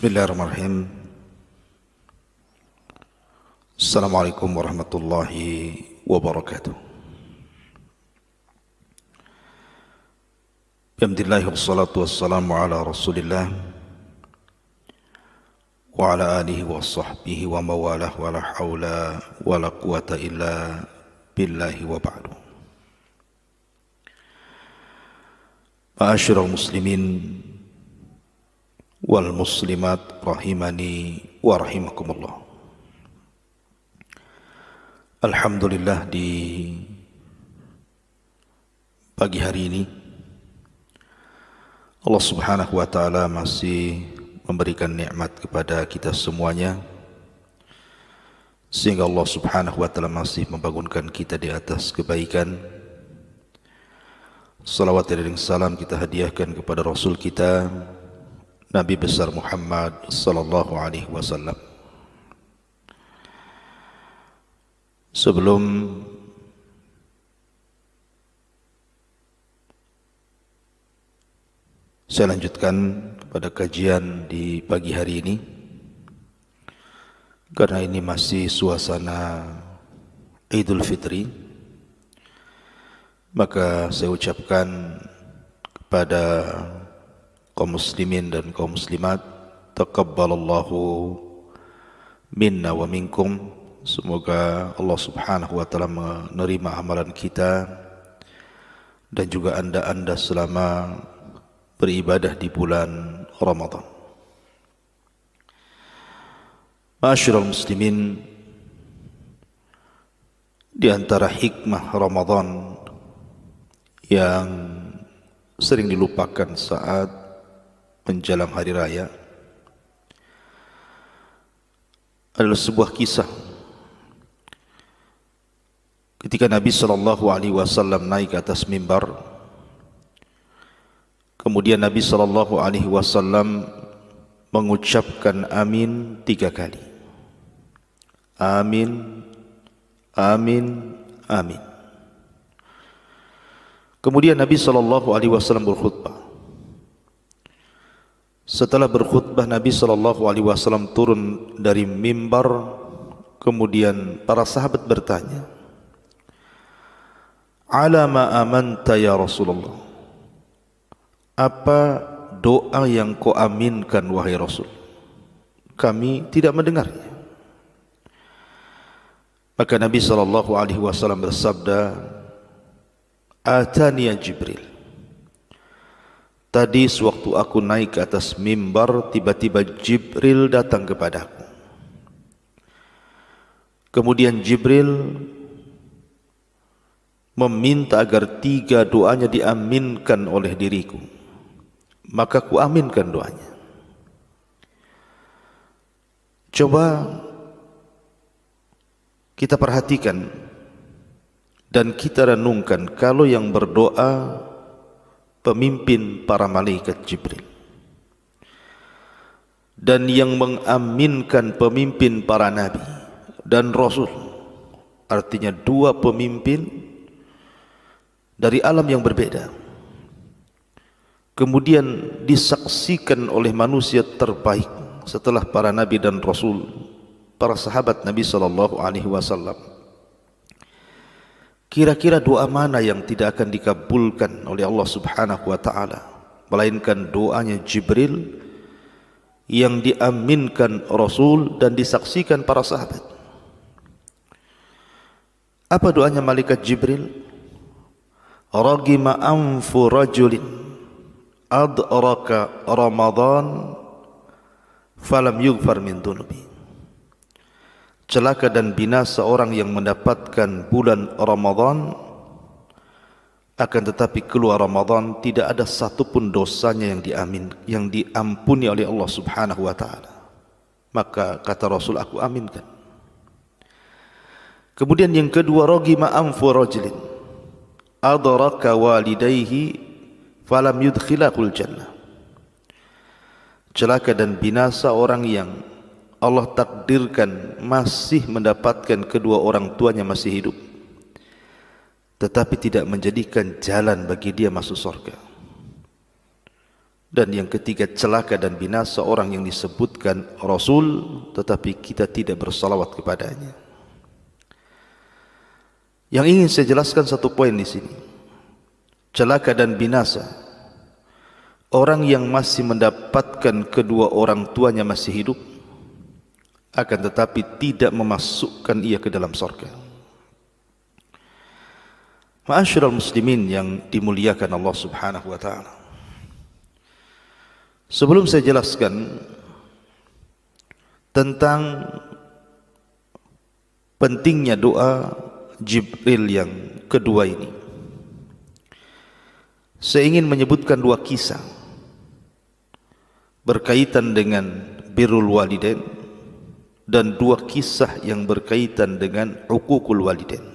Bismillahirrahmanirrahim. Assalamualaikum warahmatullahi wabarakatuh. Alhamdulillah wassalatu wassalamu ala Rasulillah wa ala alihi wa sahbihi wa mawalah wa la hawla wa la quwata illa billahi wa ba'du. Ma'asyiral muslimin wal muslimat rahimani wa rahimakumullah. Alhamdulillah, di pagi hari ini Allah Subhanahu wa taala masih memberikan nikmat kepada kita semuanya, sehingga Allah Subhanahu wa taala masih membangunkan kita di atas kebaikan. Salawat dan salam kita hadiahkan kepada Rasul kita Nabi besar Muhammad sallallahu alaihi wasallam. Sebelum saya lanjutkan pada kajian di pagi hari ini, karena ini masih suasana Idul Fitri, maka saya ucapkan kepada kaum muslimin dan kaum muslimat, taqabbalallahu minna wa minkum. Semoga Allah Subhanahu wa taala menerima amalan kita dan juga anda selama beribadah di bulan Ramadan. Ma'asyiral muslimin, di antara hikmah Ramadan yang sering dilupakan saat menjelang hari raya adalah sebuah kisah ketika Nabi sallallahu alaihi wasallam naik ke atas mimbar. Kemudian Nabi sallallahu alaihi wasallam mengucapkan amin 3 kali. Amin, amin, amin. Kemudian Nabi sallallahu alaihi wasallam berkhutbah. Setelah berkhutbah, Nabi SAW turun dari mimbar. Kemudian para sahabat bertanya, "Ala ma amanta ya Rasulullah?" Apa doa yang kau aminkan wahai Rasul? Kami tidak mendengarnya. Maka Nabi SAW bersabda, "Atani ya Jibril." Tadi sewaktu aku naik ke atas mimbar, tiba-tiba Jibril datang kepadaku. Kemudian Jibril meminta agar 3 doanya diaminkan oleh diriku. Maka ku aminkan doanya. Coba kita perhatikan dan kita renungkan, kalau yang berdoa pemimpin para malaikat Jibril dan yang mengaminkan pemimpin para nabi dan rasul, artinya 2 pemimpin dari alam yang berbeda, kemudian disaksikan oleh manusia terbaik setelah para nabi dan rasul, para sahabat Nabi sallallahu alaihi wasallam. Kira-kira doa mana yang tidak akan dikabulkan oleh Allah Subhanahu wa taala, melainkan doanya Jibril yang diaminkan Rasul dan disaksikan para sahabat. Apa doanya malaikat Jibril? Ragima anfu rajulin adraka Ramadan falam yughfar min dhunubi. Celaka dan binasa orang yang mendapatkan bulan Ramadan, akan tetapi keluar Ramadan tidak ada satupun dosanya yang diampuni oleh Allah Subhanahu wa taala. Maka kata Rasul, aku aminkan. Kemudian yang kedua, ragima anfu rajulin adraka walidayhi falam yudkhilahul jannah. Celaka dan binasa orang yang Allah takdirkan masih mendapatkan kedua orang tuanya masih hidup, tetapi tidak menjadikan jalan bagi dia masuk surga. Dan yang ketiga, celaka dan binasa orang yang disebutkan Rasul tetapi kita tidak bersalawat kepadanya. Yang ingin saya jelaskan satu poin di sini. Celaka dan binasa orang yang masih mendapatkan kedua orang tuanya masih hidup, akan tetapi tidak memasukkan ia ke dalam surga. Ma'asyiral muslimin yang dimuliakan Allah Subhanahu wa taala. Sebelum saya jelaskan tentang pentingnya doa Jibril yang kedua ini, saya ingin menyebutkan dua kisah berkaitan dengan birrul walidain dan dua kisah yang berkaitan dengan uququl walidain,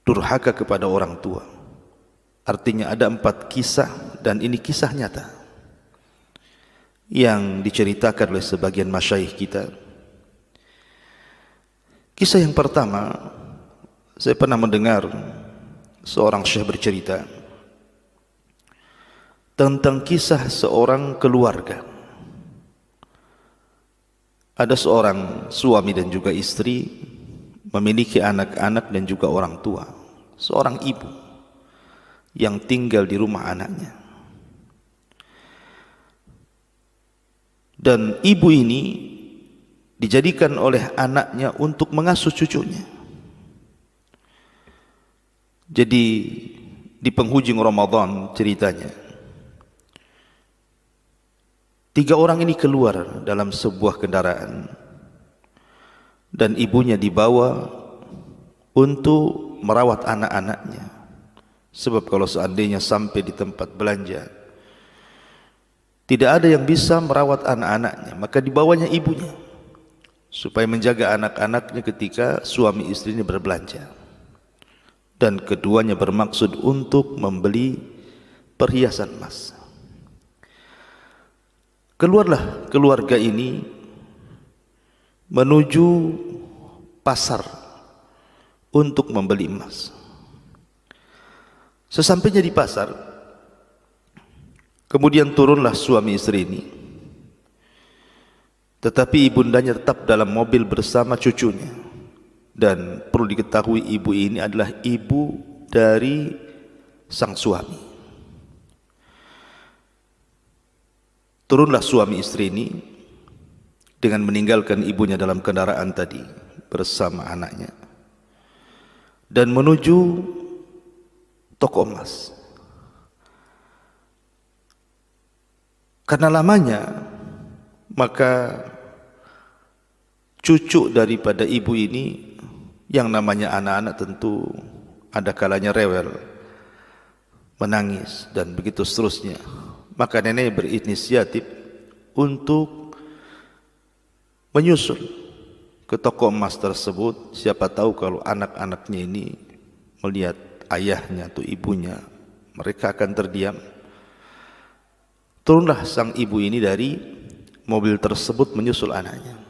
durhaka kepada orang tua. Artinya ada 4 kisah dan ini kisah nyata yang diceritakan oleh sebagian masyayikh kita. Kisah yang pertama, saya pernah mendengar seorang syekh bercerita tentang kisah seorang keluarga. Ada seorang suami dan juga istri memiliki anak-anak dan juga orang tua, seorang ibu yang tinggal di rumah anaknya. Dan ibu ini dijadikan oleh anaknya untuk mengasuh cucunya. Jadi di penghujung Ramadan ceritanya, 3 orang ini keluar dalam sebuah kendaraan dan ibunya dibawa untuk merawat anak-anaknya. Sebab kalau seandainya sampai di tempat belanja tidak ada yang bisa merawat anak-anaknya, maka dibawanya ibunya supaya menjaga anak-anaknya ketika suami istri ini berbelanja. Dan keduanya bermaksud untuk membeli perhiasan emas. Keluarlah keluarga ini menuju pasar untuk membeli emas. Sesampainya di pasar, kemudian turunlah suami istri ini, tetapi ibundanya tetap dalam mobil bersama cucunya. Dan perlu diketahui ibu ini adalah ibu dari sang suami. Turunlah suami istri ini dengan meninggalkan ibunya dalam kendaraan tadi bersama anaknya dan menuju toko emas. Karena lamanya, maka cucu daripada ibu ini yang namanya anak-anak tentu ada kalanya rewel, menangis dan begitu seterusnya. Maka nenek berinisiatif untuk menyusul ke toko emas tersebut. Siapa tahu kalau anak-anaknya ini melihat ayahnya atau ibunya, mereka akan terdiam. Turunlah sang ibu ini dari mobil tersebut menyusul anaknya.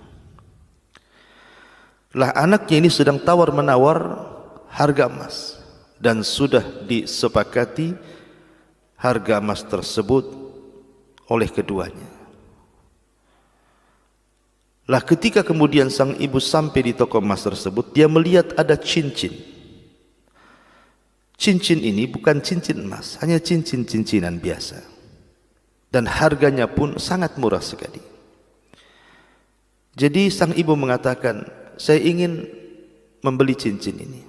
Lah anaknya ini sedang tawar-menawar harga emas dan sudah disepakati harga emas tersebut oleh keduanya. Lah ketika kemudian sang ibu sampai di toko emas tersebut, dia melihat ada cincin. Cincin ini bukan cincin emas, hanya cincin-cincinan biasa. Dan harganya pun sangat murah sekali. Jadi sang ibu mengatakan, saya ingin membeli cincin ini.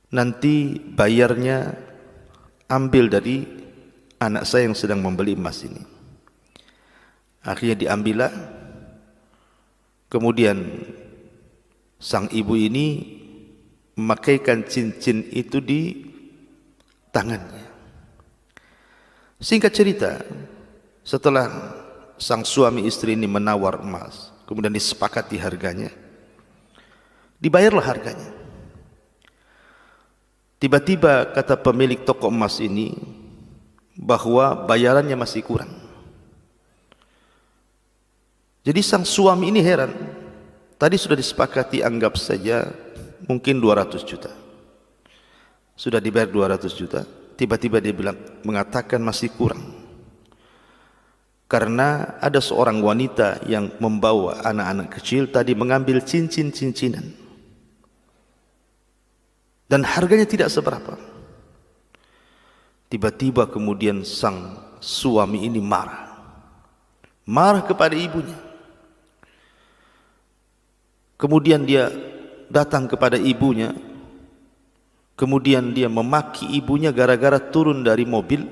Nanti bayarnya ambil dari anak saya yang sedang membeli emas ini. Akhirnya diambillah. Kemudian sang ibu ini memakaikan cincin itu di tangannya. Singkat cerita, setelah sang suami istri ini menawar emas, kemudian disepakati harganya, dibayarlah harganya. Tiba-tiba kata pemilik toko emas ini bahwa bayarannya masih kurang. Jadi sang suami ini heran. Tadi sudah disepakati anggap saja mungkin 200 juta. Sudah dibayar 200 juta, tiba-tiba dia mengatakan masih kurang. Karena ada seorang wanita yang membawa anak-anak kecil tadi mengambil cincin-cincinan. Dan harganya tidak seberapa. Tiba-tiba kemudian sang suami ini marah. Marah kepada ibunya. Kemudian dia datang kepada ibunya. Kemudian dia memaki ibunya gara-gara turun dari mobil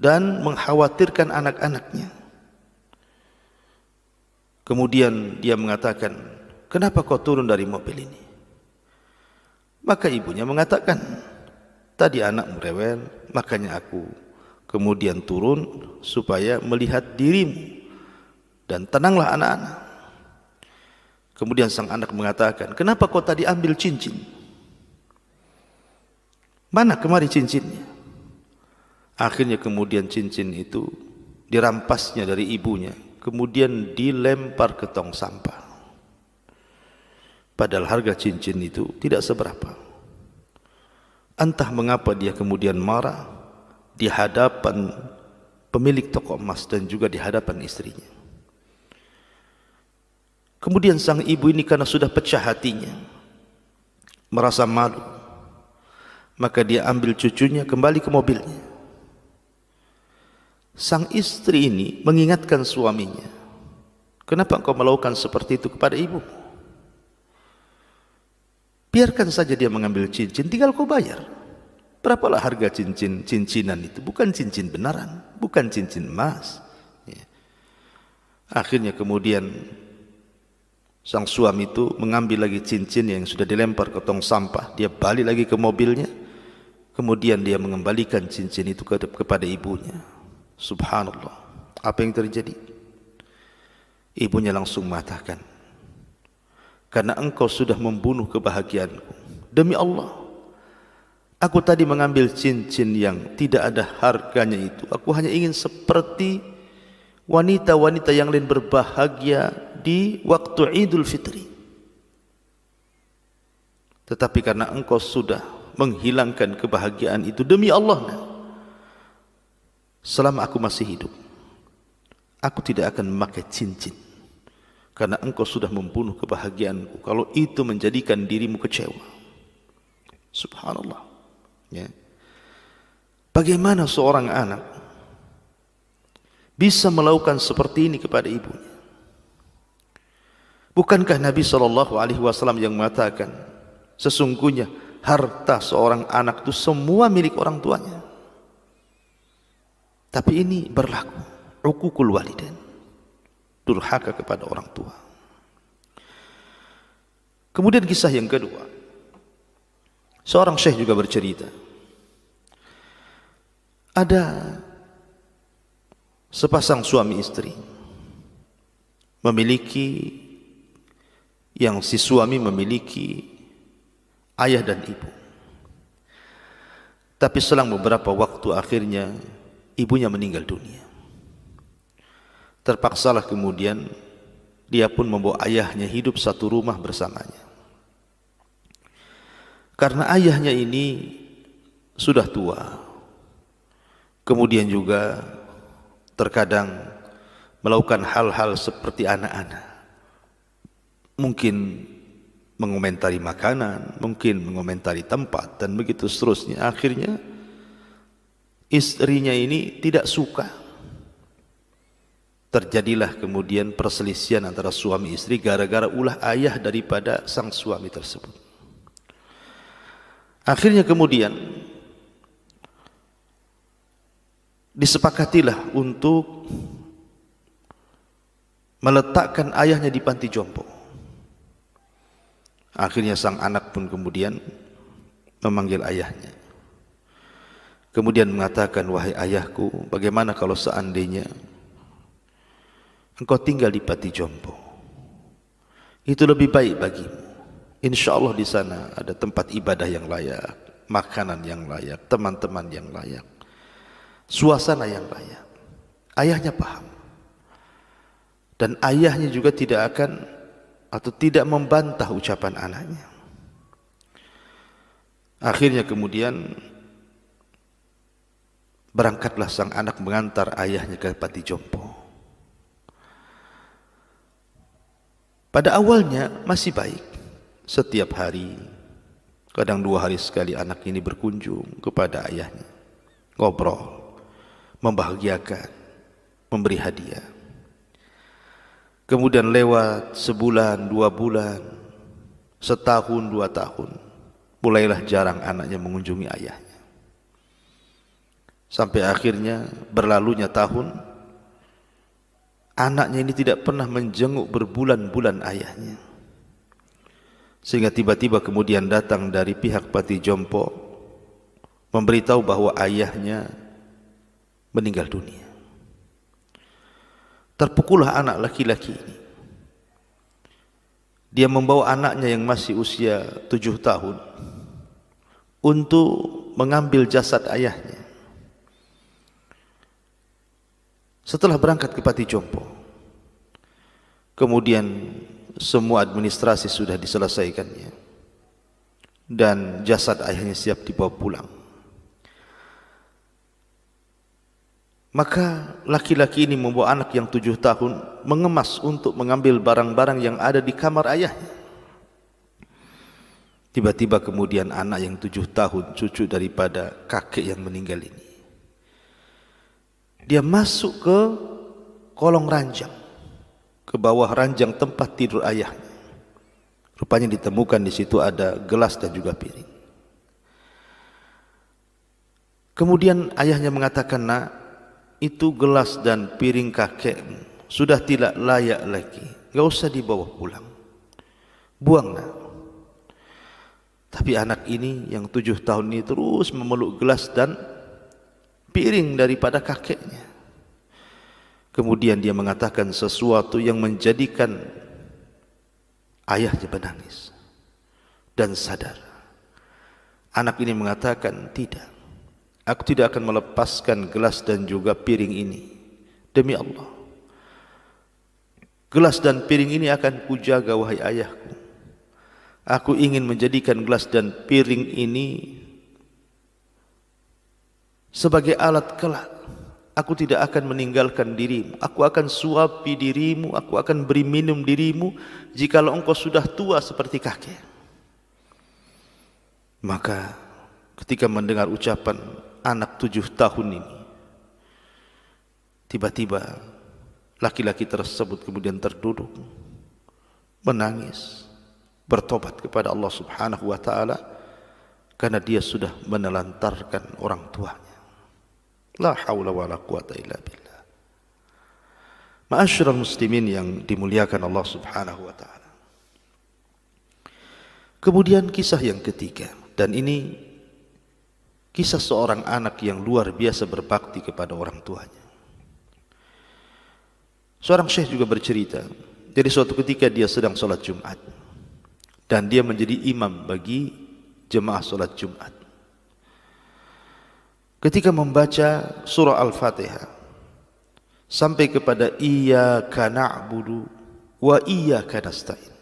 dan mengkhawatirkan anak-anaknya. Kemudian dia mengatakan, "Kenapa kau turun dari mobil ini?" Maka ibunya mengatakan, "Tadi anak merewel, makanya aku kemudian turun supaya melihat dirimu dan tenanglah anak-anak." Kemudian sang anak mengatakan, "Kenapa kau tadi ambil cincin? Mana kemari cincinnya?" Akhirnya kemudian cincin itu dirampasnya dari ibunya, kemudian dilempar ke tong sampah. Padahal harga cincin itu tidak seberapa. Entah mengapa dia kemudian marah di hadapan pemilik toko emas dan juga di hadapan istrinya. Kemudian sang ibu ini karena sudah pecah hatinya, merasa malu, maka dia ambil cucunya kembali ke mobilnya. Sang istri ini mengingatkan suaminya, "Kenapa engkau melakukan seperti itu kepada ibu? Biarkan saja dia mengambil cincin, tinggal kau bayar. Berapalah harga cincinan itu? Bukan cincin benaran, bukan cincin emas." Ya. Akhirnya kemudian sang suami itu mengambil lagi cincin yang sudah dilempar ke tong sampah. Dia balik lagi ke mobilnya. Kemudian dia mengembalikan cincin itu kepada ibunya. Subhanallah, apa yang terjadi? Ibunya langsung mengatakan, "Karena engkau sudah membunuh kebahagiaanku. Demi Allah, aku tadi mengambil cincin yang tidak ada harganya itu. Aku hanya ingin seperti wanita-wanita yang lain berbahagia di waktu Idul Fitri. Tetapi karena engkau sudah menghilangkan kebahagiaan itu, demi Allah, selama aku masih hidup, aku tidak akan memakai cincin. Karena engkau sudah membunuh kebahagiaanku. Kalau itu menjadikan dirimu kecewa." Subhanallah. Ya. Bagaimana seorang anak bisa melakukan seperti ini kepada ibunya? Bukankah Nabi SAW yang mengatakan, sesungguhnya harta seorang anak itu semua milik orang tuanya. Tapi ini berlaku uququl walidain, durhaka kepada orang tua. Kemudian kisah yang kedua, seorang syekh juga bercerita, ada sepasang suami istri si suami memiliki ayah dan ibu. Tapi selang beberapa waktu akhirnya ibunya meninggal dunia. Terpaksalah kemudian dia pun membawa ayahnya hidup satu rumah bersamanya. Karena ayahnya ini sudah tua, kemudian juga terkadang melakukan hal-hal seperti anak-anak. Mungkin mengomentari makanan, mungkin mengomentari tempat, dan begitu seterusnya. Akhirnya istrinya ini tidak suka. Terjadilah kemudian perselisihan antara suami istri gara-gara ulah ayah daripada sang suami tersebut. Akhirnya kemudian disepakatilah untuk meletakkan ayahnya di panti jompo. Akhirnya sang anak pun kemudian memanggil ayahnya. Kemudian mengatakan, "Wahai ayahku, bagaimana kalau seandainya engkau tinggal di panti jompo? Itu lebih baik bagimu. Insya Allah di sana ada tempat ibadah yang layak, makanan yang layak, teman-teman yang layak, suasana yang layak." Ayahnya paham. Dan ayahnya juga tidak akan atau tidak membantah ucapan anaknya. Akhirnya kemudian berangkatlah sang anak mengantar ayahnya ke panti jompo. Pada awalnya masih baik. Setiap hari, kadang 2 hari sekali anak ini berkunjung kepada ayahnya, ngobrol, membahagiakan, memberi hadiah. Kemudian lewat sebulan, 2 bulan, setahun, 2 tahun, mulailah jarang anaknya mengunjungi ayahnya. Sampai akhirnya berlalunya tahun, anaknya ini tidak pernah menjenguk berbulan-bulan ayahnya. Sehingga tiba-tiba kemudian datang dari pihak panti jompo memberitahu bahwa ayahnya meninggal dunia. Terpukullah anak laki-laki ini. Dia membawa anaknya yang masih usia 7 tahun untuk mengambil jasad ayahnya. Setelah berangkat ke panti jompo, kemudian semua administrasi sudah diselesaikannya dan jasad ayahnya siap dibawa pulang. Maka laki-laki ini membawa anak yang 7 tahun mengemas untuk mengambil barang-barang yang ada di kamar ayahnya. Tiba-tiba kemudian anak yang 7 tahun, cucu daripada kakek yang meninggal ini, dia masuk ke kolong ranjang, ke bawah ranjang tempat tidur ayahnya. Rupanya ditemukan di situ ada gelas dan juga piring. Kemudian ayahnya mengatakan, "Nak, itu gelas dan piring kakekmu sudah tidak layak lagi, enggak usah dibawa pulang, buang, Nak." Tapi anak ini yang 7 tahun ini terus memeluk gelas dan piring daripada kakeknya. Kemudian dia mengatakan sesuatu yang menjadikan ayahnya menangis dan sadar. Anak ini mengatakan, "Tidak, aku tidak akan melepaskan gelas dan juga piring ini. Demi Allah, gelas dan piring ini akan kujaga, wahai ayahku. Aku ingin menjadikan gelas dan piring ini sebagai alat kelak. Aku tidak akan meninggalkan dirimu. Aku akan suapi dirimu, aku akan beri minum dirimu jikalau engkau sudah tua seperti kakek." Maka ketika mendengar ucapan anak 7 tahun ini, tiba-tiba laki-laki tersebut kemudian terduduk, menangis, bertobat kepada Allah Subhanahu wa ta'ala karena dia sudah menelantarkan orang tuanya. La haula wa la quwata illa billah. Ma'asyiral muslimin yang dimuliakan Allah Subhanahu wa ta'ala. Kemudian kisah yang ketiga, dan ini kisah seorang anak yang luar biasa berbakti kepada orang tuanya. Seorang syekh juga bercerita, jadi suatu ketika dia sedang sholat Jumat dan dia menjadi imam bagi jemaah sholat Jumat. Ketika membaca surah Al-Fatihah sampai kepada iyyaka na'budu wa iyyaka nasta'in,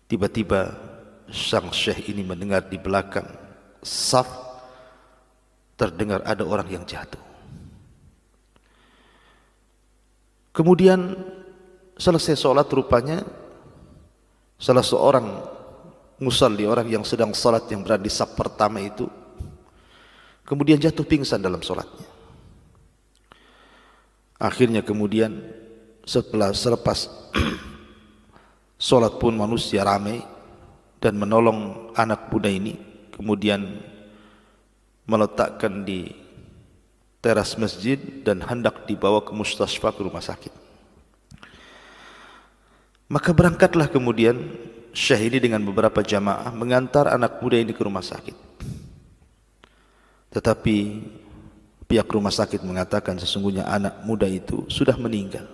tiba-tiba sang syekh ini mendengar di belakang saf terdengar ada orang yang jatuh. Kemudian selesai sholat, rupanya salah seorang musalli, orang yang sedang sholat yang berada di saf pertama itu, kemudian jatuh pingsan dalam sholatnya. Akhirnya kemudian selepas sholat pun manusia ramai dan menolong anak muda ini, kemudian meletakkan di teras masjid dan hendak dibawa ke mustasfa, ke rumah sakit. Maka berangkatlah kemudian syekh ini dengan beberapa jamaah mengantar anak muda ini ke rumah sakit. Tetapi pihak rumah sakit mengatakan sesungguhnya anak muda itu sudah meninggal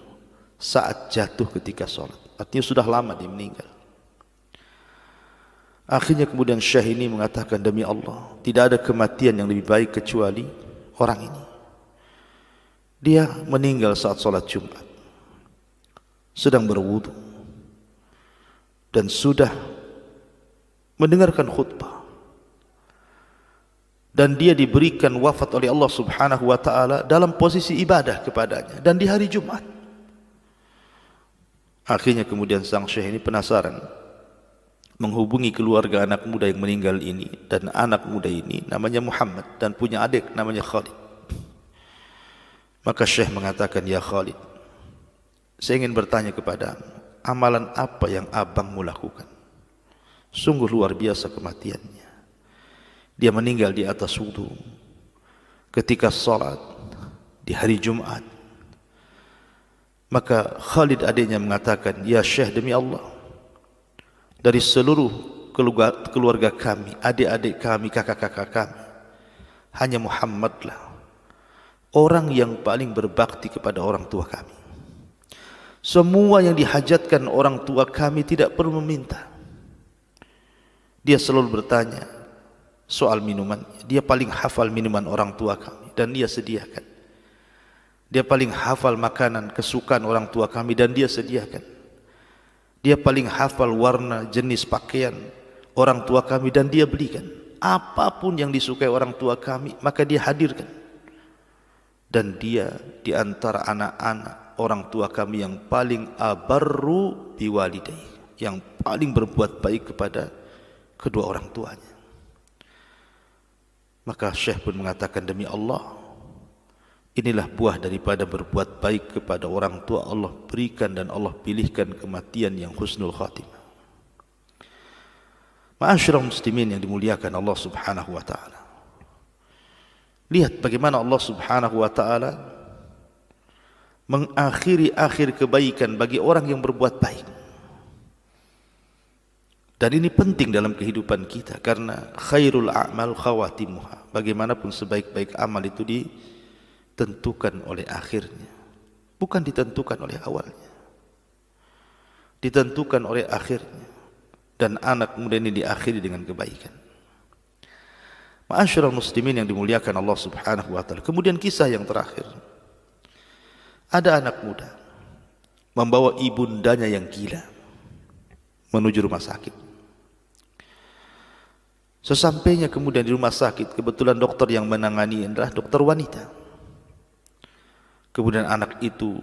saat jatuh ketika sholat. Artinya sudah lama dia meninggal. Akhirnya kemudian syekh ini mengatakan, "Demi Allah, tidak ada kematian yang lebih baik kecuali orang ini. Dia meninggal saat sholat Jumat, sedang berwudu dan sudah mendengarkan khutbah. dan dia diberikan wafat oleh Allah Subhanahu wa taala dalam posisi ibadah kepadanya dan di hari Jumat. Akhirnya kemudian sang syekh ini penasaran, menghubungi keluarga anak muda yang meninggal ini, dan anak muda ini namanya Muhammad dan punya adik namanya Khalid. Maka syekh mengatakan, "Ya Khalid, saya ingin bertanya kepadamu, amalan apa yang abangmu lakukan? Sungguh luar biasa kematiannya. Dia meninggal di atas wudu ketika salat di hari Jumat." Maka Khalid adiknya mengatakan, "Ya Syekh, demi Allah, dari seluruh keluarga kami, adik-adik kami, kakak-kakak kami, hanya Muhammadlah orang yang paling berbakti kepada orang tua kami. Semua yang dihajatkan orang tua kami tidak perlu meminta. Dia selalu bertanya soal minuman. Dia paling hafal minuman orang tua kami dan dia sediakan. Dia paling hafal makanan kesukaan orang tua kami dan dia sediakan. Dia paling hafal warna jenis pakaian orang tua kami dan dia belikan. Apapun yang disukai orang tua kami maka dia hadirkan. Dan dia di antara anak-anak orang tua kami yang paling abarru biwalidayhi, yang paling berbuat baik kepada kedua orang tuanya." Maka Syekh pun mengatakan, "Demi Allah, inilah buah daripada berbuat baik kepada orang tua. Allah berikan dan Allah pilihkan kematian yang husnul khatimah." Ma'asyiral muslimin yang dimuliakan Allah Subhanahu wa taala. Lihat bagaimana Allah Subhanahu wa taala mengakhiri akhir kebaikan bagi orang yang berbuat baik. Dan ini penting dalam kehidupan kita karena khairul a'mal khawatimuha. Bagaimanapun sebaik-baik amal itu ditentukan oleh akhirnya, bukan ditentukan oleh awalnya. Ditentukan oleh akhirnya. Dan anak muda ini diakhiri dengan kebaikan. Ma'asyiral muslimin yang dimuliakan Allah Subhanahu wa taala. Kemudian kisah yang terakhir. Ada anak muda membawa ibundanya yang gila menuju rumah sakit. Sesampainya kemudian di rumah sakit, kebetulan dokter yang menangani adalah dokter wanita. Kemudian anak itu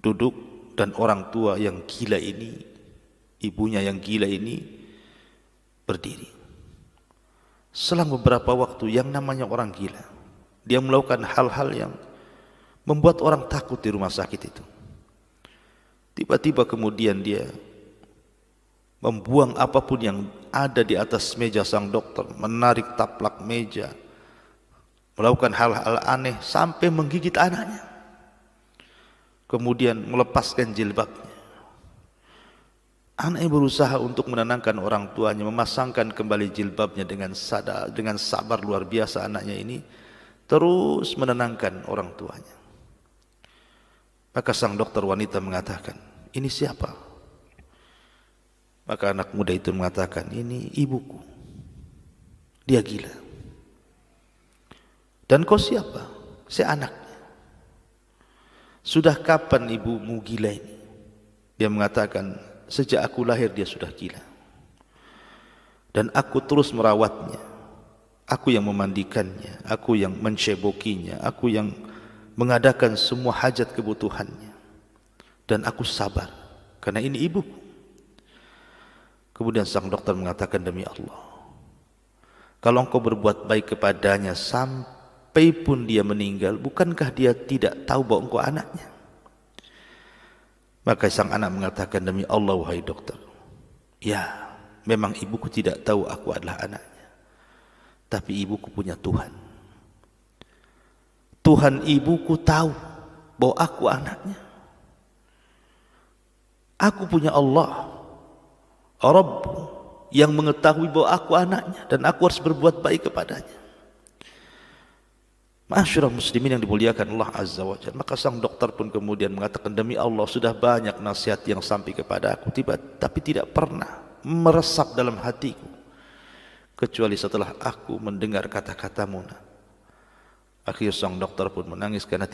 duduk dan orang tua yang gila ini, ibunya yang gila ini berdiri. Selang beberapa waktu, yang namanya orang gila, dia melakukan hal-hal yang membuat orang takut di rumah sakit itu. Tiba-tiba kemudian dia membuang apapun yang ada di atas meja sang dokter, menarik taplak meja, melakukan hal-hal aneh sampai menggigit anaknya. Kemudian melepaskan jilbabnya. Anaknya berusaha untuk menenangkan orang tuanya, memasangkan kembali jilbabnya dengan sabar luar biasa. Anaknya ini terus menenangkan orang tuanya. Maka sang dokter wanita mengatakan, "Ini siapa?" Maka anak muda itu mengatakan, "Ini ibuku. Dia gila." "Dan kau siapa?" "Saya anaknya." "Sudah kapan ibumu gila ini?" Dia mengatakan, "Sejak aku lahir dia sudah gila. Dan aku terus merawatnya. Aku yang memandikannya, aku yang mencebokinya, aku yang mengadakan semua hajat kebutuhannya. Dan aku sabar karena ini ibuku." Kemudian sang dokter mengatakan, "Demi Allah, kalau engkau berbuat baik kepadanya sampai pun dia meninggal, bukankah dia tidak tahu bahwa engkau anaknya?" Maka sang anak mengatakan, "Demi Allah wahai dokter, ya memang ibuku tidak tahu aku adalah anaknya, tapi ibuku punya Tuhan. Tuhan ibuku tahu bahwa aku anaknya. Aku punya Allah, Rabb, yang mengetahui bahwa aku anaknya dan aku harus berbuat baik kepadanya." Ma'asyiral muslimin yang dimuliakan Allah Azza wa Jalla. Maka sang dokter pun kemudian mengatakan, "Demi Allah, sudah banyak nasihat yang sampai kepada aku, tapi tidak pernah meresap dalam hatiku kecuali setelah aku mendengar kata-katamu." Akhirnya sang dokter pun menangis karena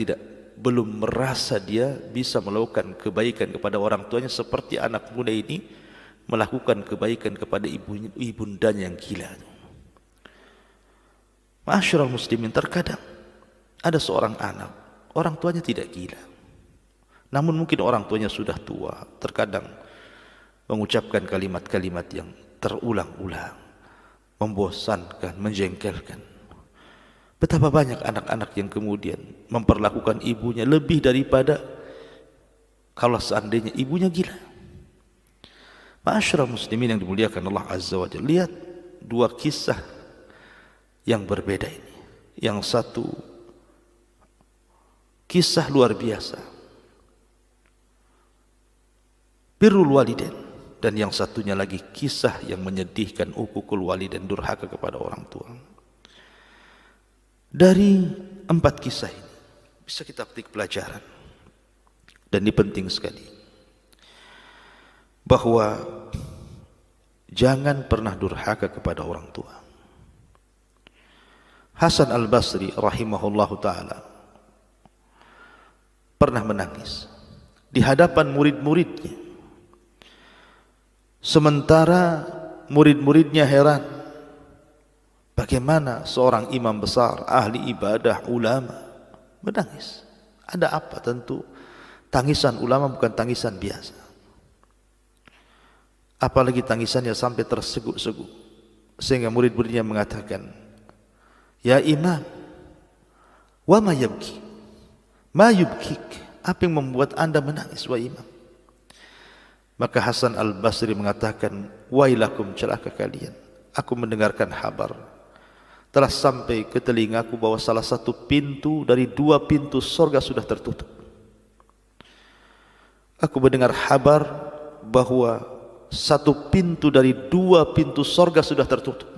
belum merasa dia bisa melakukan kebaikan kepada orang tuanya seperti anak muda ini melakukan kebaikan kepada ibundanya yang gila. Ma'asyiral muslimin, terkadang ada seorang anak, orang tuanya tidak gila, namun mungkin orang tuanya sudah tua, terkadang mengucapkan kalimat-kalimat yang terulang-ulang, membosankan, menjengkelkan. Betapa banyak anak-anak yang kemudian memperlakukan ibunya lebih daripada kalau seandainya ibunya gila. Ma'asyiral muslimin yang dimuliakan Allah Azza wa Jalla, lihat dua kisah yang berbeda ini. Yang satu kisah luar biasa, birrul walidain, dan yang satunya lagi kisah yang menyedihkan, uququl walidain, durhaka kepada orang tua. Dari 4 kisah ini bisa kita petik pelajaran, dan ini penting sekali, bahwa jangan pernah durhaka kepada orang tua. Hasan al-Basri rahimahullahu ta'ala pernah menangis di hadapan murid-muridnya, sementara murid-muridnya heran bagaimana seorang imam besar, ahli ibadah, ulama menangis. Ada apa? Tentu tangisan ulama bukan tangisan biasa, apalagi tangisannya sampai terseguk-seguk, sehingga murid-muridnya mengatakan, "Ya imam, wa ma yabki? Ma yubkik? Apa yang membuat anda menangis, wahai imam?" Maka Hasan al-Basri mengatakan, "Wailakum, celaka kalian. Aku mendengarkan kabar, telah sampai ke telingaku bahwa salah satu pintu dari 2 pintu surga sudah tertutup. Aku mendengar kabar bahwa satu pintu dari 2 pintu surga sudah tertutup."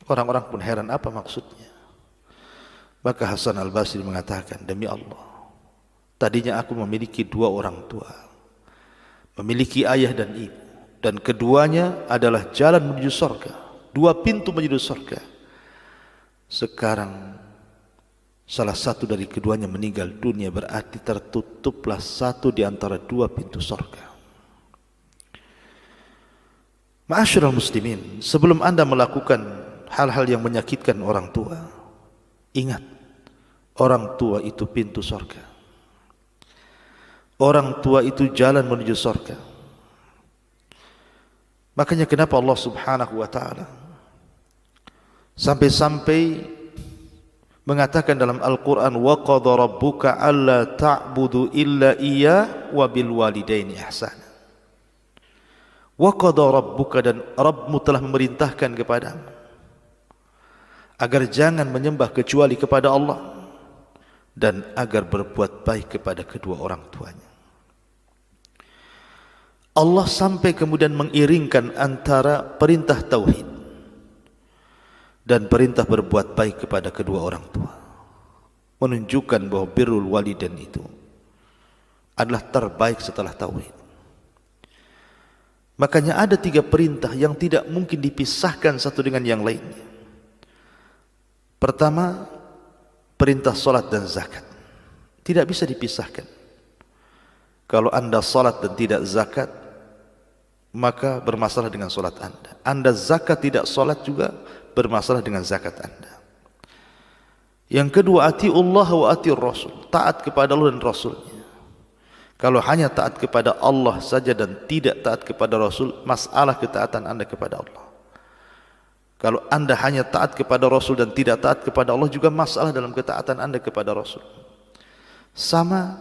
Orang-orang pun heran, apa maksudnya? Maka Hasan al-Basri mengatakan, "Demi Allah, tadinya aku memiliki 2 orang tua, memiliki ayah dan ibu, dan keduanya adalah jalan menuju surga, 2 pintu menuju surga. Sekarang salah satu dari keduanya meninggal dunia, berarti tertutuplah satu di antara 2 pintu surga." Ma'asyiral muslimin, sebelum anda melakukan hal-hal yang menyakitkan orang tua, ingat, orang tua itu pintu surga. Orang tua itu jalan menuju surga. Makanya kenapa Allah Subhanahu wa ta'ala sampai-sampai mengatakan dalam Al-Quran, "Wa qadha rabbuka alla ta'budu illa iya wa bil walidaini ihsana." Wa qadha rabbuka, dan Rabbmu telah memerintahkan kepadamu agar jangan menyembah kecuali kepada Allah, dan agar berbuat baik kepada kedua orang tuanya. Allah sampai kemudian mengiringkan antara perintah tauhid dan perintah berbuat baik kepada kedua orang tua, menunjukkan bahwa birrul walidain itu adalah terbaik setelah tauhid. Makanya ada 3 perintah yang tidak mungkin dipisahkan satu dengan yang lainnya. Pertama, perintah salat dan zakat. Tidak bisa dipisahkan. Kalau anda salat dan tidak zakat, maka bermasalah dengan salat anda. Anda zakat tidak salat juga bermasalah dengan zakat anda. Yang kedua, atiullah wa atiur rasul. Taat kepada Allah dan Rasulnya. Kalau hanya taat kepada Allah saja dan tidak taat kepada Rasul, masalah ketaatan anda kepada Allah. Kalau anda hanya taat kepada Rasul dan tidak taat kepada Allah, juga masalah dalam ketaatan anda kepada Rasul. Sama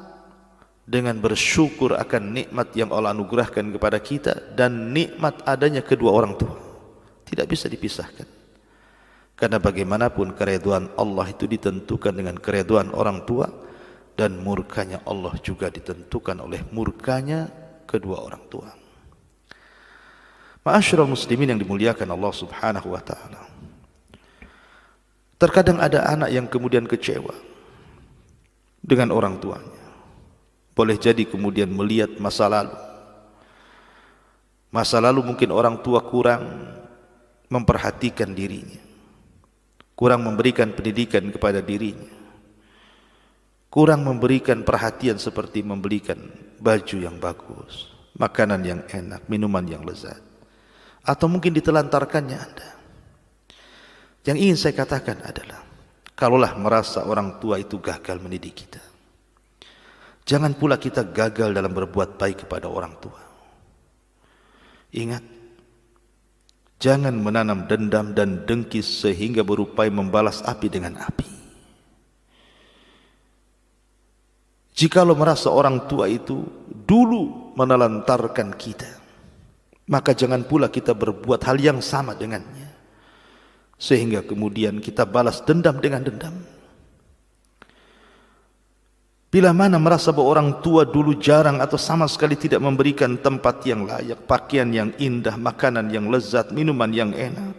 dengan bersyukur akan nikmat yang Allah anugerahkan kepada kita dan nikmat adanya kedua orang tua. Tidak bisa dipisahkan. Karena bagaimanapun keridhaan Allah itu ditentukan dengan keridhaan orang tua, dan murkanya Allah juga ditentukan oleh murkanya kedua orang tua. Ma'asyiral muslimin yang dimuliakan Allah Subhanahu wa ta'ala, terkadang ada anak yang kemudian kecewa dengan orang tuanya. Boleh jadi kemudian melihat masa lalu. Masa lalu mungkin orang tua kurang memperhatikan dirinya, kurang memberikan pendidikan kepada dirinya, kurang memberikan perhatian seperti membelikan baju yang bagus, makanan yang enak, minuman yang lezat, atau mungkin ditelantarkannya anda. Yang ingin saya katakan adalah, kalaulah merasa orang tua itu gagal mendidik kita, jangan pula kita gagal dalam berbuat baik kepada orang tua. Ingat, jangan menanam dendam dan dengki sehingga berupaya membalas api dengan api. Jikalau merasa orang tua itu dulu menelantarkan kita, maka jangan pula kita berbuat hal yang sama dengannya, sehingga kemudian kita balas dendam dengan dendam. Bila mana merasa bahwa orang tua dulu jarang atau sama sekali tidak memberikan tempat yang layak, pakaian yang indah, makanan yang lezat, minuman yang enak,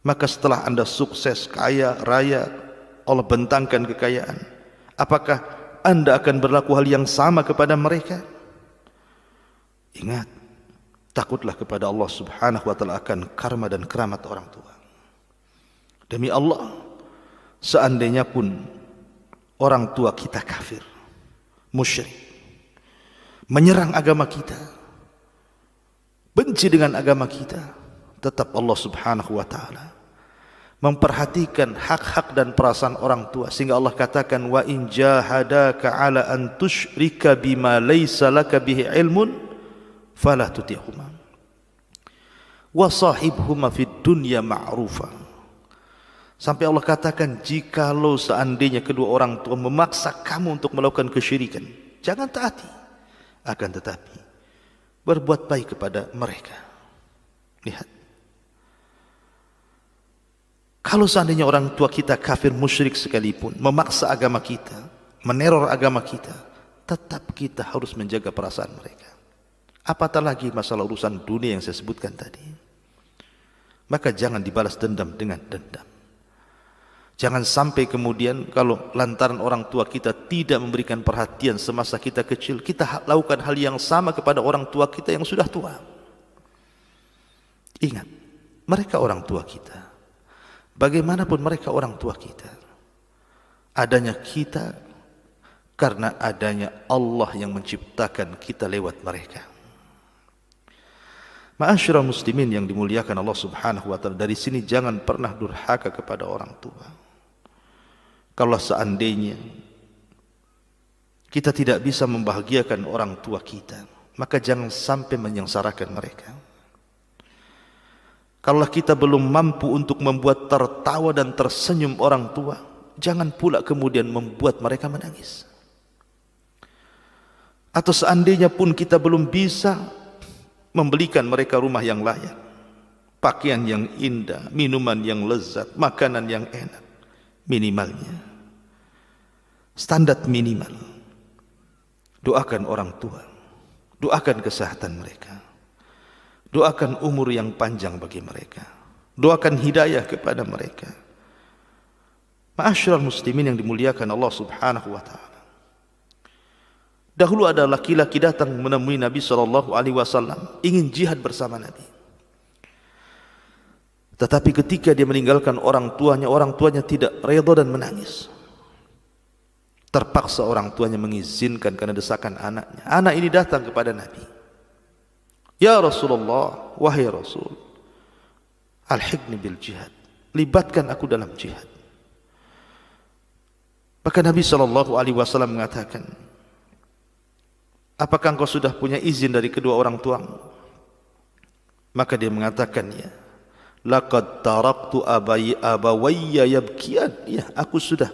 maka setelah Anda sukses, kaya, raya, Allah bentangkan kekayaan, apakah Anda akan berlaku hal yang sama kepada mereka? Ingat, takutlah kepada Allah Subhanahu wa ta'ala akan karma dan keramat orang tua. Demi Allah, seandainya pun orang tua kita kafir, musyrik, menyerang agama kita, benci dengan agama kita, tetap Allah Subhanahu wa ta'ala memperhatikan hak-hak dan perasaan orang tua, sehingga Allah katakan, wa in jahadaka ala an tusyrika bima laysa laka bihi ilmun fala tuti'huma wa sahibhuma fid dunya ma'rufa. Sampai Allah katakan, jikalau seandainya kedua orang tua memaksa kamu untuk melakukan kesyirikan, jangan taati, akan tetapi berbuat baik kepada mereka. Lihat, kalau seandainya orang tua kita kafir musyrik sekalipun, memaksa agama kita, meneror agama kita, tetap kita harus menjaga perasaan mereka. Apatah lagi masalah urusan dunia yang saya sebutkan tadi. Maka jangan dibalas dendam dengan dendam. Jangan sampai kemudian kalau lantaran orang tua kita tidak memberikan perhatian semasa kita kecil, kita lakukan hal yang sama kepada orang tua kita yang sudah tua. Ingat, mereka orang tua kita. Bagaimanapun mereka orang tua kita, adanya kita karena adanya Allah yang menciptakan kita lewat mereka. Ma'asyiral muslimin yang dimuliakan Allah Subhanahu wa ta'ala, dari sini jangan pernah durhaka kepada orang tua. Kalau seandainya kita tidak bisa membahagiakan orang tua kita, maka jangan sampai menyengsarakan mereka. Kalau kita belum mampu untuk membuat tertawa dan tersenyum orang tua, jangan pula kemudian membuat mereka menangis. Atau seandainya pun kita belum bisa membelikan mereka rumah yang layak, pakaian yang indah, minuman yang lezat, makanan yang enak, minimalnya, standar minimal, doakan orang tua, doakan kesehatan mereka, doakan umur yang panjang bagi mereka, doakan hidayah kepada mereka. Ma'asyiral muslimin yang dimuliakan Allah Subhanahu wa ta'ala, dahulu ada laki-laki datang menemui Nabi SAW, ingin jihad bersama Nabi. Tetapi ketika dia meninggalkan orang tuanya tidak redha dan menangis. Terpaksa orang tuanya mengizinkan karena desakan anaknya. Anak ini datang kepada Nabi, ya Rasulullah, wahai Rasul, alhiqni bil jihad, libatkan aku dalam jihad. Maka Nabi SAW mengatakan, apakah engkau sudah punya izin dari kedua orang tuamu? Maka dia mengatakan, ya. Laqad taraktu abawayya yabkiyan. Ya, aku sudah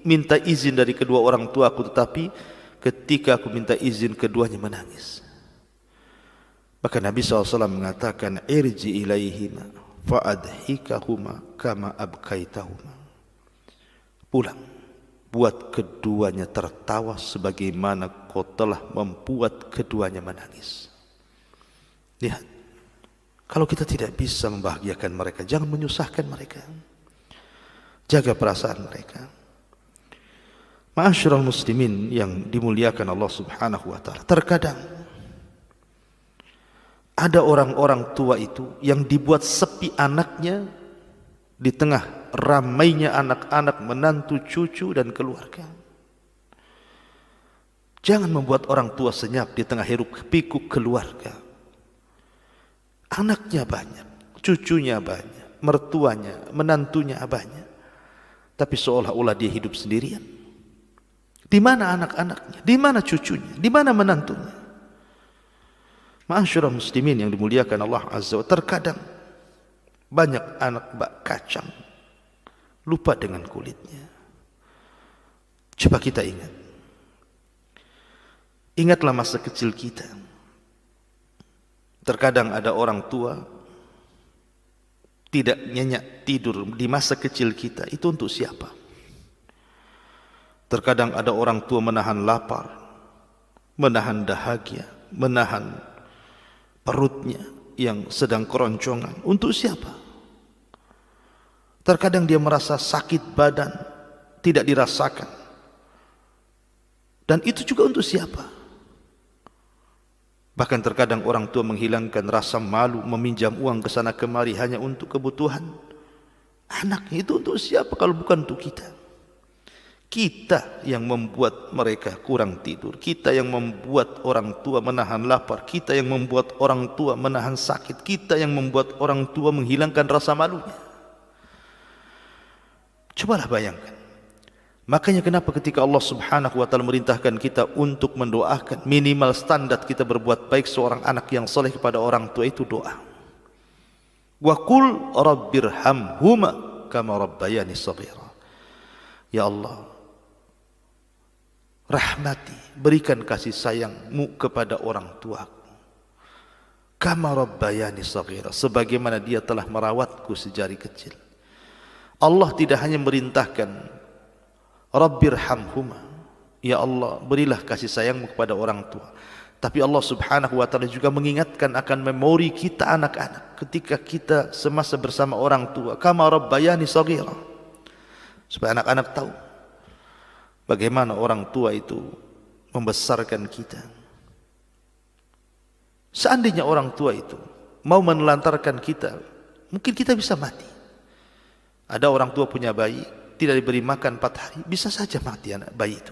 minta izin dari kedua orang tuaku, tetapi ketika aku minta izin keduanya menangis. Maka Nabi SAW mengatakan, irji ilaihima fa'adhikahuma kama abkaitahuma. Pulang, buat keduanya tertawa sebagaimana kau telah membuat keduanya menangis. Lihat, kalau kita tidak bisa membahagiakan mereka, jangan menyusahkan mereka. Jaga perasaan mereka. Ma'asyiral muslimin yang dimuliakan Allah Subhanahu wa ta'ala, terkadang ada orang-orang tua itu yang dibuat sepi anaknya di tengah ramainya anak-anak, menantu, cucu dan keluarga. Jangan membuat orang tua senyap di tengah hiruk pikuk keluarga. Anaknya banyak, cucunya banyak, mertuanya, menantunya, abahnya. Tapi seolah-olah dia hidup sendirian. Di mana anak-anaknya? Di mana cucunya? Di mana menantunya? Ma'asyiral muslimin yang dimuliakan Allah Azza wa Jalla, terkadang banyak anak bak kacang lupa dengan kulitnya. Coba kita ingat. Ingatlah masa kecil kita. Terkadang ada orang tua tidak nyenyak tidur di masa kecil kita. Itu untuk siapa? Terkadang ada orang tua menahan lapar, menahan dahaga, menahan perutnya yang sedang keroncongan. Untuk siapa? Terkadang dia merasa sakit badan, tidak dirasakan. Dan itu juga untuk siapa? Bahkan terkadang orang tua menghilangkan rasa malu, meminjam uang ke sana kemari hanya untuk kebutuhan anaknya. Itu untuk siapa kalau bukan untuk kita? Kita yang membuat mereka kurang tidur, kita yang membuat orang tua menahan lapar, kita yang membuat orang tua menahan sakit, kita yang membuat orang tua menghilangkan rasa malunya. Cobalah bayangkan. Makanya kenapa ketika Allah Subhanahu wa taala merintahkan kita untuk mendoakan, minimal standar kita berbuat baik seorang anak yang soleh kepada orang tua itu doa. Wa qul rabbirhamhuma kama rabbayani shaghira. Ya Allah, rahmati, berikan kasih sayangmu kepada orang tuaku. Kama rabbayani shaghira, sebagaimana dia telah merawatku sejari kecil. Allah tidak hanya merintahkan Rabbirhamhuma, ya Allah berilah kasih sayangmu kepada orang tua, tapi Allah Subhanahu wa taala juga mengingatkan akan memori kita anak-anak ketika kita semasa bersama orang tua, kama rabbayani shaghira, supaya anak-anak tahu bagaimana orang tua itu membesarkan kita. Seandainya orang tua itu mau menelantarkan kita, mungkin kita bisa mati. Ada orang tua punya bayi, tidak diberi makan 4 hari, bisa saja mati anak bayi itu.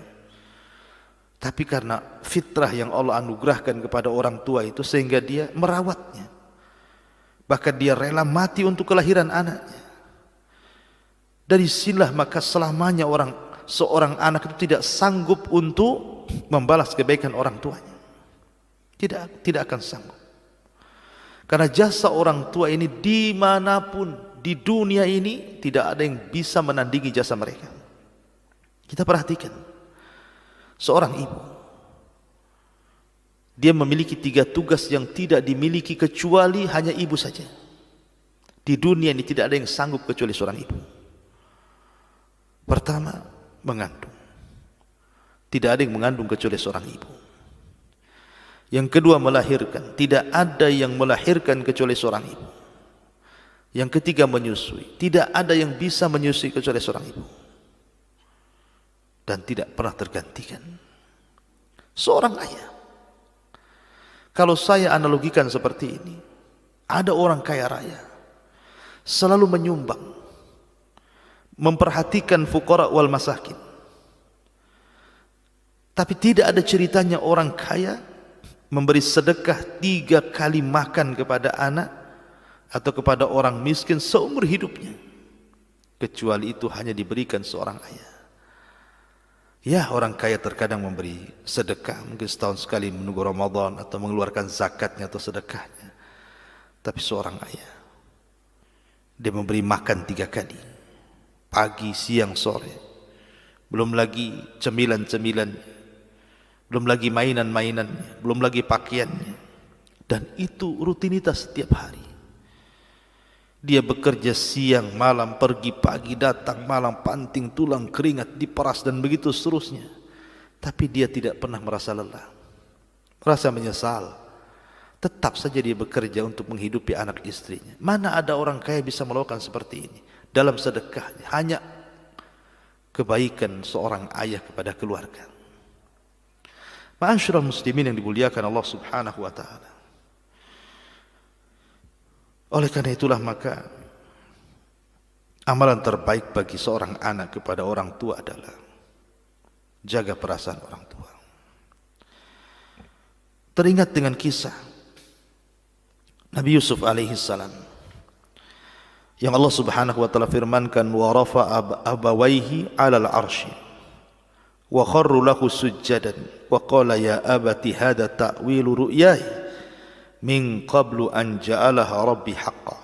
Tapi karena fitrah yang Allah anugerahkan kepada orang tua itu, sehingga dia merawatnya. Bahkan dia rela mati untuk kelahiran anaknya. Dari sinilah maka selamanya seorang anak itu tidak sanggup untuk membalas kebaikan orang tuanya. Tidak akan sanggup. Karena jasa orang tua ini dimanapun di dunia ini tidak ada yang bisa menandingi jasa mereka. Kita perhatikan seorang ibu, dia memiliki 3 tugas yang tidak dimiliki kecuali hanya ibu saja. Di dunia ini tidak ada yang sanggup kecuali seorang ibu. Pertama, mengandung. Tidak ada yang mengandung kecuali seorang ibu. Yang kedua, melahirkan. Tidak ada yang melahirkan kecuali seorang ibu. Yang ketiga, menyusui. Tidak ada yang bisa menyusui kecuali seorang ibu. Dan tidak pernah tergantikan seorang ayah. Kalau saya analogikan seperti ini, ada orang kaya raya selalu menyumbang, memperhatikan fuqara wal masakin, tapi tidak ada ceritanya orang kaya memberi sedekah 3 kali makan kepada anak atau kepada orang miskin seumur hidupnya, kecuali itu hanya diberikan seorang ayah. Ya, orang kaya terkadang memberi sedekah, mungkin setahun sekali menunggu Ramadan atau mengeluarkan zakatnya atau sedekahnya. Tapi seorang ayah, dia memberi makan 3 kali, pagi, siang, sore. Belum lagi cemilan-cemilannya, belum lagi mainan-mainannya, belum lagi pakaiannya. Dan itu rutinitas setiap hari. Dia bekerja siang, malam, pergi pagi, datang malam, panting tulang, keringat, diperas dan begitu seterusnya. Tapi dia tidak pernah merasa lelah, merasa menyesal. Tetap saja dia bekerja untuk menghidupi anak istrinya. Mana ada orang kaya bisa melakukan seperti ini dalam sedekahnya? Hanya kebaikan seorang ayah kepada keluarga. Ma'asyiral muslimin yang dimuliakan Allah Subhanahu wa taala. Oleh karena itulah maka amalan terbaik bagi seorang anak kepada orang tua adalah jaga perasaan orang tua. Teringat dengan kisah Nabi Yusuf alaihi salam yang Allah Subhanahu wa taala firmankan, wa rafa'a abawaihi 'alal 'arsy wa kharru lahu sujjadan wa qala ya abati hadha ta'wilu ru'yaya min qablu an ja'alaha rabbi haqqan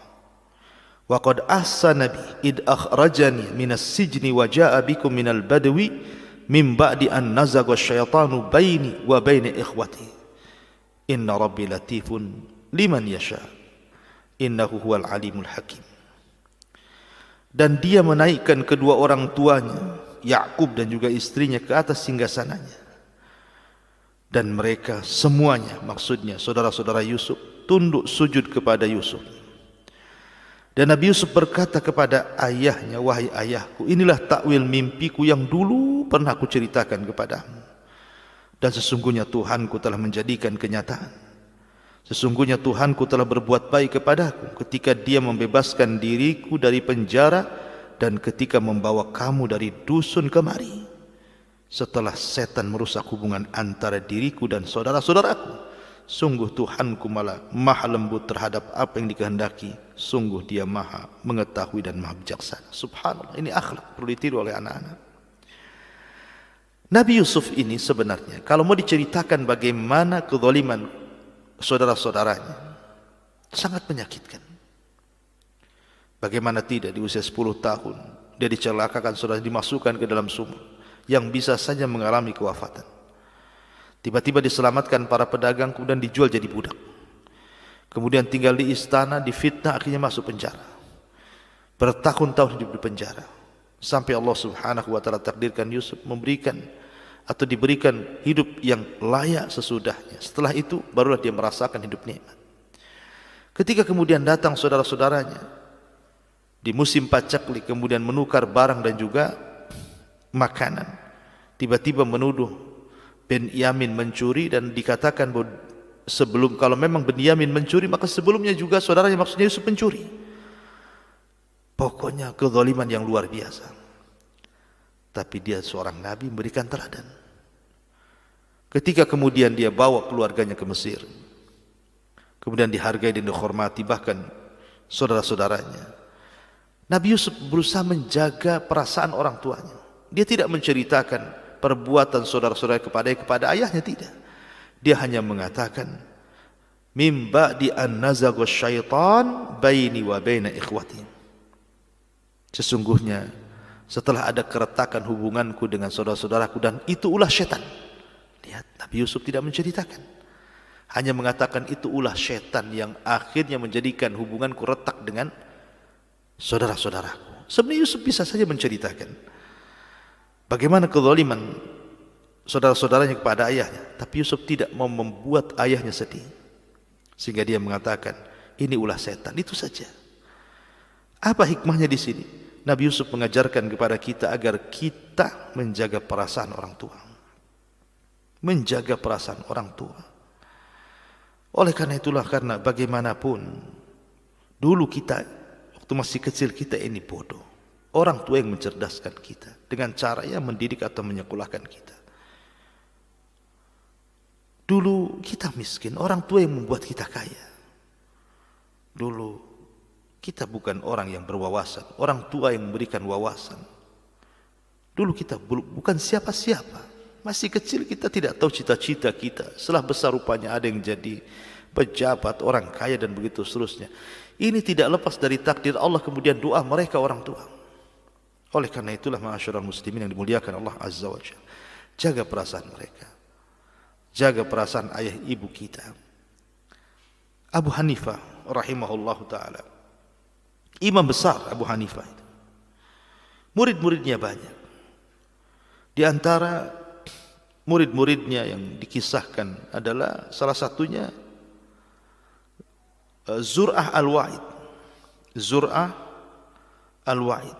wa qad ahsana bi id akhrajani minas sijni wa jaa'a bikum minal badwi min ba'di an nazagha asyaitanu baini wa baina ikhwati inna rabbi latifun liman yasha innahu huwal alimul hakim. Dan dia menaikkan kedua orang tuanya Yakub dan juga istrinya ke atas singgasananya, dan mereka semuanya, maksudnya saudara-saudara Yusuf, tunduk sujud kepada Yusuf. Dan Nabi Yusuf berkata kepada ayahnya, wahai ayahku, inilah takwil mimpiku yang dulu pernah aku ceritakan kepadamu, dan sesungguhnya Tuhanku telah menjadikan kenyataan. Sesungguhnya Tuhanku telah berbuat baik kepadaku ketika dia membebaskan diriku dari penjara dan ketika membawa kamu dari dusun kemari, setelah setan merusak hubungan antara diriku dan saudara-saudaraku. Sungguh Tuhanku maha lembut terhadap apa yang dikehendaki. Sungguh dia maha mengetahui dan maha bijaksana. Subhanallah, ini akhlak perlu ditiru oleh anak-anak. Nabi Yusuf ini sebenarnya kalau mau diceritakan bagaimana kezaliman saudara-saudaranya, sangat menyakitkan. Bagaimana tidak, di usia 10 tahun dia dicelakakan, saudara, dimasukkan ke dalam sumur yang bisa saja mengalami kewafatan. Tiba-tiba diselamatkan para pedagang, kemudian dijual jadi budak. Kemudian tinggal di istana, difitnah, akhirnya masuk penjara. Bertahun-tahun hidup di penjara. Sampai Allah Subhanahu wa taala takdirkan Yusuf memberikan atau diberikan hidup yang layak sesudahnya. Setelah itu barulah dia merasakan hidup nikmat. Ketika kemudian datang saudara-saudaranya di musim pacaklik, kemudian menukar barang dan juga makanan, tiba-tiba menuduh Benyamin mencuri, dan dikatakan bahwa sebelum, kalau memang Benyamin mencuri, maka sebelumnya juga saudaranya, maksudnya Yusuf, mencuri. Pokoknya kezaliman yang luar biasa. Tapi dia seorang nabi, memberikan teladan. Ketika kemudian dia bawa keluarganya ke Mesir, kemudian dihargai dan dihormati bahkan saudara-saudaranya, Nabi Yusuf berusaha menjaga perasaan orang tuanya. Dia tidak menceritakan perbuatan saudara-saudara kepada ayahnya, tidak. Dia hanya mengatakan, mim ba'di an nazagha syaitan baini wa baina ikhwati. Sesungguhnya setelah ada keretakan hubunganku dengan saudara-saudaraku, dan itu ulah syaitan. Lihat, Nabi Yusuf tidak menceritakan, hanya mengatakan itu ulah syaitan yang akhirnya menjadikan hubunganku retak dengan saudara-saudaraku. Sebenarnya Yusuf bisa saja menceritakan bagaimana kezaliman saudara-saudaranya kepada ayahnya, tapi Yusuf tidak mau membuat ayahnya sedih, sehingga dia mengatakan ini ulah setan. Itu saja. Apa hikmahnya di sini? Nabi Yusuf mengajarkan kepada kita agar kita menjaga perasaan orang tua. Menjaga perasaan orang tua. Oleh karena itulah, karena bagaimanapun dulu kita, waktu masih kecil, kita ini bodoh. Orang tua yang mencerdaskan kita dengan cara yang mendidik atau menyekolahkan kita. Dulu kita miskin, orang tua yang membuat kita kaya. Dulu kita bukan orang yang berwawasan, orang tua yang memberikan wawasan. Dulu kita bukan siapa-siapa, masih kecil kita tidak tahu cita-cita kita. Setelah besar rupanya ada yang jadi pejabat, orang kaya, dan begitu seterusnya. Ini tidak lepas dari takdir Allah, kemudian doa mereka orang tua. Oleh karena itulah ma'asyiral muslimin yang dimuliakan Allah Azza wa Jalla, jaga perasaan mereka, jaga perasaan ayah ibu kita. Abu Hanifah rahimahullahu ta'ala, imam besar Abu Hanifah itu, murid-muridnya banyak. Di antara murid-muridnya yang dikisahkan adalah salah satunya Zur'ah al-Wa'id. Zur'ah al-Wa'id.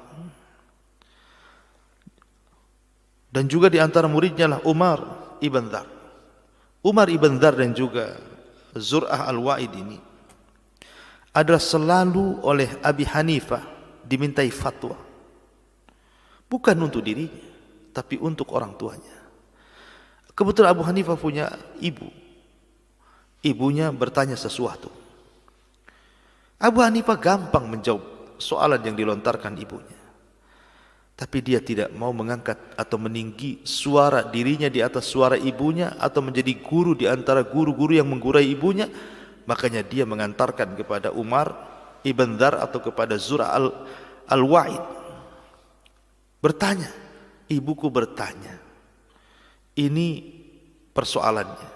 Dan juga di antara muridnya lah Umar ibn Dhar. Umar ibn Dhar dan juga Zur'ah al-Wa'id ini adalah selalu oleh Abi Hanifah dimintai fatwa, bukan untuk dirinya, tapi untuk orang tuanya. Kebetulan Abu Hanifah punya ibu. Ibunya bertanya sesuatu. Abu Hanifah gampang menjawab persoalan yang dilontarkan ibunya. Tapi dia tidak mau mengangkat atau meninggi suara dirinya di atas suara ibunya, atau menjadi guru di antara guru-guru yang menggurai ibunya. Makanya dia mengantarkan kepada Umar ibn Dhar atau kepada Zur'a al-Wa'id, bertanya, ibuku bertanya, ini persoalannya.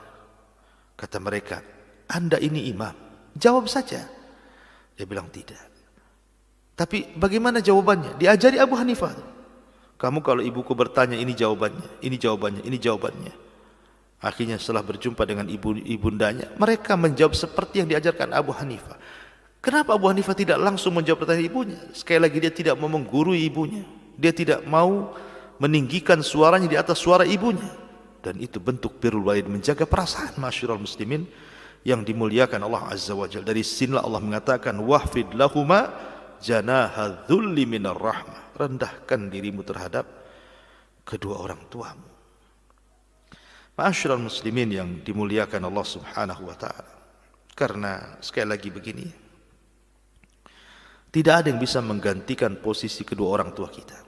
Kata mereka, Anda ini imam, jawab saja. Dia bilang tidak. Tapi bagaimana jawabannya? Diajari Abu Hanifah. Kamu kalau ibuku bertanya, ini jawabannya, ini jawabannya, ini jawabannya. Akhirnya setelah berjumpa dengan ibundanya, mereka menjawab seperti yang diajarkan Abu Hanifah. Kenapa Abu Hanifah tidak langsung menjawab pertanyaan ibunya? Sekali lagi, dia tidak mau menggurui ibunya. Dia tidak mau meninggikan suaranya di atas suara ibunya. Dan itu bentuk birrul walid, menjaga perasaan masyarul muslimin yang dimuliakan Allah Azza wa Jalla. Dari sinilah Allah mengatakan, wahfid lahuma janaha dhulli minar rahmah. Rendahkan dirimu terhadap kedua orang tuamu. Ma'asyiral muslimin yang dimuliakan Allah Subhanahu wa taala. Karena sekali lagi begini, tidak ada yang bisa menggantikan posisi kedua orang tua kita.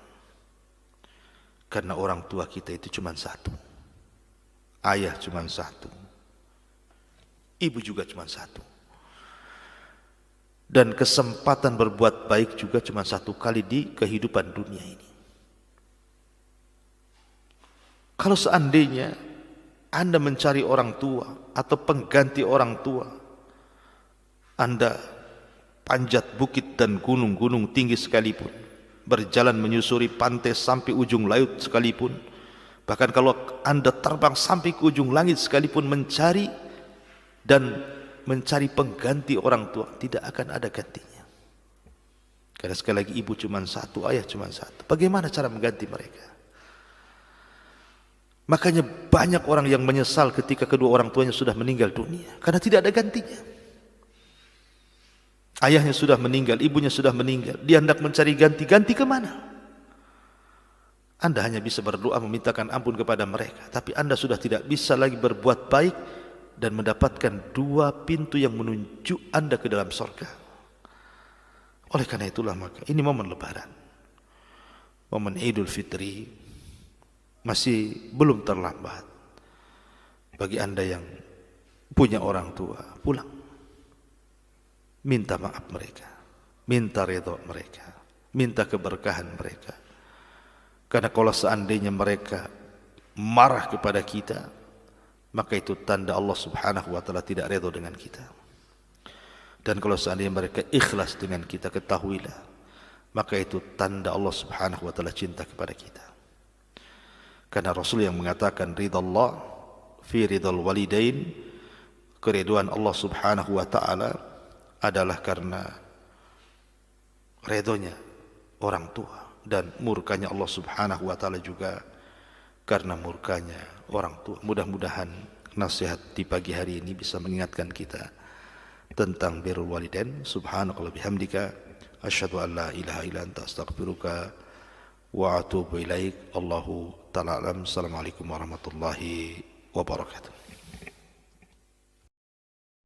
Karena orang tua kita itu cuma satu. Ayah cuma satu. Ibu juga cuma satu. Dan kesempatan berbuat baik juga cuma satu kali di kehidupan dunia ini. Kalau seandainya Anda mencari orang tua atau pengganti orang tua, Anda panjat bukit dan gunung-gunung tinggi sekalipun, berjalan menyusuri pantai sampai ujung laut sekalipun, bahkan kalau Anda terbang sampai ke ujung langit sekalipun mencari pengganti orang tua, tidak akan ada gantinya. Karena sekali lagi, ibu cuma satu, ayah cuma satu. Bagaimana cara mengganti mereka? Makanya banyak orang yang menyesal ketika kedua orang tuanya sudah meninggal dunia, karena tidak ada gantinya. Ayahnya sudah meninggal, ibunya sudah meninggal, dia hendak mencari ganti kemana? Anda hanya bisa berdoa memintakan ampun kepada mereka, tapi Anda sudah tidak bisa lagi berbuat baik dan mendapatkan dua pintu yang menuju Anda ke dalam surga. Oleh karena itulah, maka ini momen Lebaran, momen Idul Fitri, masih belum terlambat bagi Anda yang punya orang tua. Pulang, minta maaf mereka, minta ridha mereka, minta keberkahan mereka. Karena kalau seandainya mereka marah kepada kita, maka itu tanda Allah Subhanahu wa taala tidak redha dengan kita. Dan kalau seandainya mereka ikhlas dengan kita, ketahuilah, maka itu tanda Allah Subhanahu wa taala cinta kepada kita. Karena Rasul yang mengatakan ridallah fi ridal walidain, keriduan Allah Subhanahu wa taala adalah karena redhonya orang tua, dan murkanya Allah Subhanahu wa taala juga karena murkanya orang tua. Mudah-mudahan nasihat di pagi hari ini bisa mengingatkan kita tentang birrul walidain. Subhanakallah bihamdika, asyhadu an la ilaha illa anta, astaghfiruka wa atubu ilaik. Allahu ta'ala alam. Assalamualaikum warahmatullahi wabarakatuh.